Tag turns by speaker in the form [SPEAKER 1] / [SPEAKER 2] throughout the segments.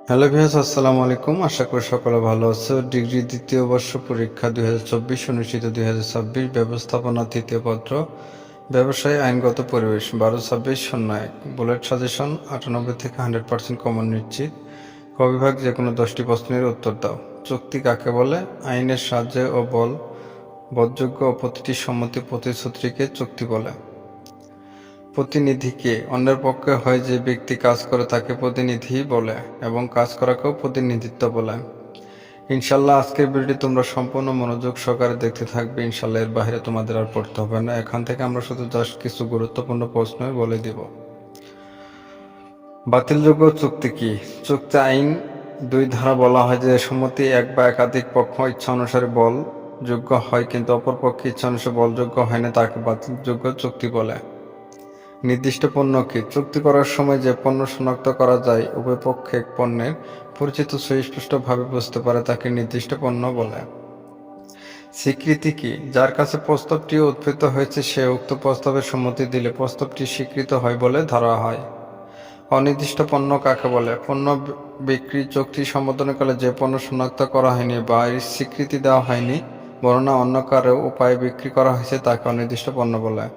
[SPEAKER 1] Hello viewers, আসসালামু আলাইকুম। আশা করি সকলে ভালো আছো। ডিগ্রি দ্বিতীয় বর্ষ পরীক্ষা 2024 অনুষ্ঠিত 2026 ব্যবস্থাপনা তৃতীয় পত্র ব্যবসায় আইনগত পরিবেশ 12-26-01 বুলেট সাজেশন 98 থেকে 100% কমন নিশ্চিত। ক বিভাগ যে কোনো 10টি প্রশ্নের উত্তর দাও। চুক্তি কাকে বলে? আইনের সাহায্যে ও বলযোগ্য ও প্রতিটি সম্মতি প্রতিশ্রুতিকে চুক্তি বলে। প্রতিনিধিকে অন্যের পক্ষে হয় যে ব্যক্তি কাজ করে তাকে প্রতিনিধি বলে এবং কাজ করাকেও প্রতিনিধিত্ব বলে। ইনশাল্লাহ আজকের ভিডিওটি তোমরা সম্পূর্ণ মনোযোগ সহকারে দেখতে থাকবে। ইনশাল্লাহ এর বাইরে তোমাদের আর পড়তে হবে না। এখান থেকে আমরা শুধু জাস্ট কিছু গুরুত্বপূর্ণ প্রশ্ন বলে দিব। বাতিলযোগ্য চুক্তি কি? চুক্তি আইন 2 ধারা বলা হয় যে সম্মতি এক বা একাধিক পক্ষ ইচ্ছা অনুসারে বলযোগ্য হয় কিন্তু অপর পক্ষে ইচ্ছা অনুসারে বলযোগ্য হয় না তাকে বাতিলযোগ্য চুক্তি বলে। নির্দিষ্ট পণ্য কি? চুক্তি করার সময় যে পণ্য শনাক্ত করা যায় উভয় পক্ষে পণ্যের পরিচিত সুস্পষ্টভাবে বুঝতে পারে তাকে নির্দিষ্ট পণ্য বলে। স্বীকৃতি কি? যার কাছে প্রস্তাবটি উত্থিত হয়েছে সে উক্ত প্রস্তাবের সম্মতি দিলে প্রস্তাবটি স্বীকৃত হয় বলে ধরা হয়। অনির্দিষ্ট পণ্য কাকে বলে? পণ্য বিক্রি চুক্তি সম্পাদনকালে যে পণ্য শনাক্ত করা হয়নি বা এর স্বীকৃতি দেওয়া হয়নি বরং অন্য কারো উপায়ে বিক্রি করা হয়েছে তাকে অনির্দিষ্ট পণ্য বলে।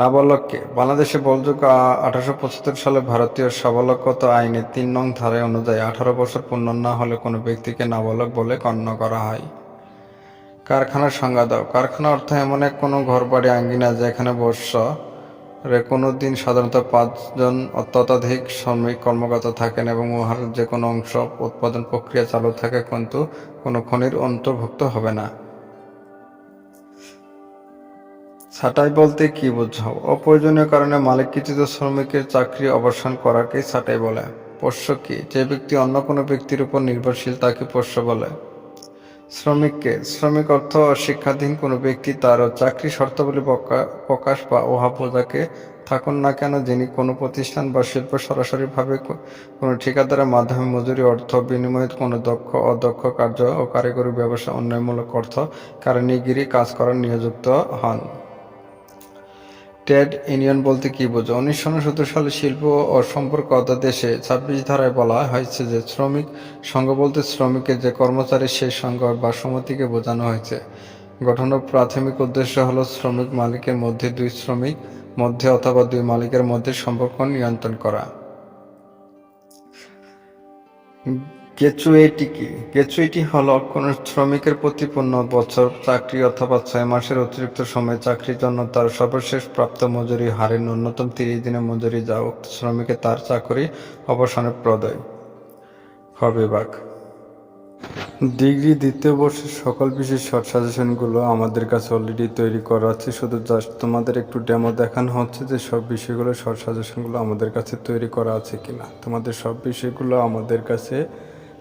[SPEAKER 1] নাবালককে? বাংলাদেশে বলযোগ্য 1875 সালে ভারতীয় সাবালকতা আইনের 3 নং ধারা অনুযায়ী 18 বছর পূর্ণ না হলে কোনো ব্যক্তিকে নাবালক বলে গণ্য করা হয়। কারখানার সংজ্ঞা দাও। কারখানা অর্থ এমন এক কোনো ঘরবাড়ি আঙ্গিনা যেখানে বৎসরে কোনো দিন সাধারণত 5 জন ততোধিক শ্রমিক কর্মরত থাকেন এবং উহার যে কোনো অংশ উৎপাদন প্রক্রিয়া চালু থাকে কিন্তু কোনো খনির অন্তর্ভুক্ত হবে না। ছাঁটাই বলতে কি বোঝাও? অপ্রয়োজনীয় কারণে মালিককৃত শ্রমিকের চাকরি অবসান করাকে ছাঁটাই বলে। পোষ্য কি? যে ব্যক্তি অন্য কোনো ব্যক্তির উপর নির্ভরশীল তাকে পোষ্য বলে। শ্রমিককে? শ্রমিক অর্থ শিক্ষাধীন কোনো ব্যক্তি তার চাকরি শর্তাবলী প্রকাশ বা উহা বোঝাকে থাকুন না কেন যিনি কোনো প্রতিষ্ঠান বা শিল্প সরাসরিভাবে কোনো ঠিকাদারের মাধ্যমে মজুরি অর্থ বিনিময়ে কোনো দক্ষ অদক্ষ কার্য ও কারিগরি ব্যবসা উন্নয়নমূলক অর্থ কারিগরি কাজ করার নিয়োজিত হন। ট্রেড ইউনিয়ন বলতে কি বোঝো? 1969 সালে শিল্প ও সম্পর্ক অধ্যাদেশে 26 ধারায় বলা হয়েছে যে শ্রমিক সংঘ বলতে শ্রমিকের যে কর্মচারী সেই সংঘ বা সমিতিকে বোঝানো হয়েছে। গঠনের প্রাথমিক উদ্দেশ্য হল শ্রমিক মালিকের মধ্যে 2 শ্রমিক মধ্যে অথবা 2 মালিকের মধ্যে সম্পর্ক নিয়ন্ত্রণ করা। গ্র্যাচুইটি কি? গ্র্যাচুইটি হল কোনো শ্রমিকের প্রতি 15 বছর চাকরি অথবা 6 মাসের অতিরিক্ত সময় চাকরির জন্য তার সর্বশেষ প্রাপ্ত মজুরি হারে ন্যূনতম 30 দিনের মজুরি যা উক্ত শ্রমিকের তার চাকরি অবসানের প্রদায়। খ বিভাগ ডিগ্রি দ্বিতীয় বর্ষের সকল বিষয়ের শর্ট সাজেশনগুলো আমাদের কাছে অলরেডি তৈরি করা আছে। শুধু জাস্ট তোমাদের একটু ডেমো দেখানো হচ্ছে যে সব বিষয়গুলো শর্ট সাজেশনগুলো আমাদের কাছে তৈরি করা আছে কিনা। তোমাদের সব বিষয়গুলো আমাদের কাছে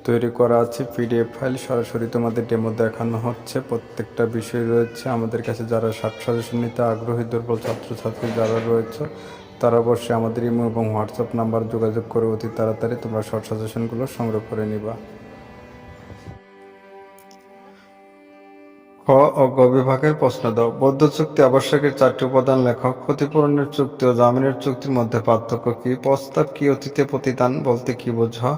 [SPEAKER 1] তৈরি করা আছে পিডিএফ ফাইল, সরাসরি তোমাদের ডেমো দেখানো হচ্ছে। প্রত্যেকটা বিষয় রয়েছে আমাদের কাছে। যারা শর্ট সাজেশন নিতে আগ্রহী দুর্বল ছাত্রছাত্রী যারা রয়েছে তারা অবশ্যই আমাদের ইমো এবং হোয়াটসঅ্যাপ নাম্বার যোগাযোগ করে অতি তাড়াতাড়ি তোমরা শর্ট সাজেশনগুলো সংগ্রহ করে নিবা। খ ও গ বিভাগের প্রশ্ন দাও। বৌদ্ধ চুক্তি আবশ্যকের 4টি উপাদান লেখো। ক্ষতিপূরণের চুক্তি ও জামিনের চুক্তির মধ্যে পার্থক্য কি? প্রস্তাব কি? অতীতে প্রতিদান বলতে কি বোঝো?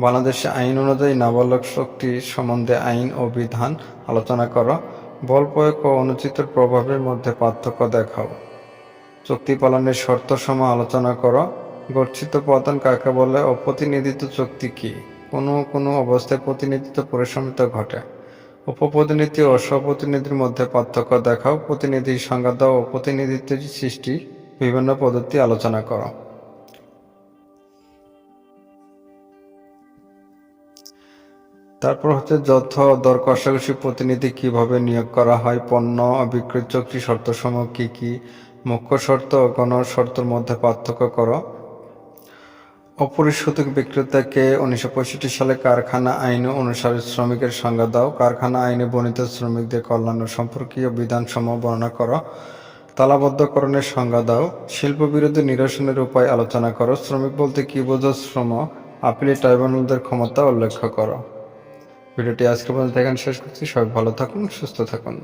[SPEAKER 1] বাংলাদেশে আইন অনুযায়ী নাবালক শক্তি সম্বন্ধে আইন ও বিধান আলোচনা করো। বল প্রয়োগ ও অনুচিত প্রভাবের মধ্যে পার্থক্য দেখাও। চুক্তি পালনের শর্ত সমূহ আলোচনা করো। গচ্ছিত প্রদান কাকে বলে ও প্রতিনিধিত্ব চুক্তি কি? কোনো অবস্থায় প্রতিনিধিত্ব পরিসীমিত ঘটে। উপপ্রতিনিধি ও স্বপ্রতিনিধির মধ্যে পার্থক্য দেখাও। প্রতিনিধির সংজ্ঞা দাও ও প্রতিনিধিত্বের সৃষ্টি বিভিন্ন পদ্ধতি আলোচনা করো। তারপর হচ্ছে যথ দর কষাকষি প্রতিনিধি কিভাবে নিয়োগ করা হয়। পণ্য বিক্রয় চুক্তি শর্তসমূহ কি কি? মুখ্য শর্ত ও গণ শর্তের মধ্যে পার্থক্য করো। অপরিশোধিত বিক্রেতাকে 1965 সালে কারখানা আইন অনুসারে শ্রমিকের সংজ্ঞা দাও। কারখানা আইনে বর্ণিত শ্রমিকদের কল্যাণ সম্পর্কীয় বিধানসমূহ বর্ণনা করো। তালাবদ্ধকরণের সংজ্ঞা দাও। শিল্প বিরোধী নিরসনের উপায় আলোচনা করো। শ্রমিক বলতে কি বোঝো? শ্রম আপিলের ট্রাইব্যুনালদের ক্ষমতা উল্লেখ করো। ভিডিওটি আজকে পর্যন্ত এখানে শেষ করছি। সবাই ভালো থাকুন, সুস্থ থাকুন।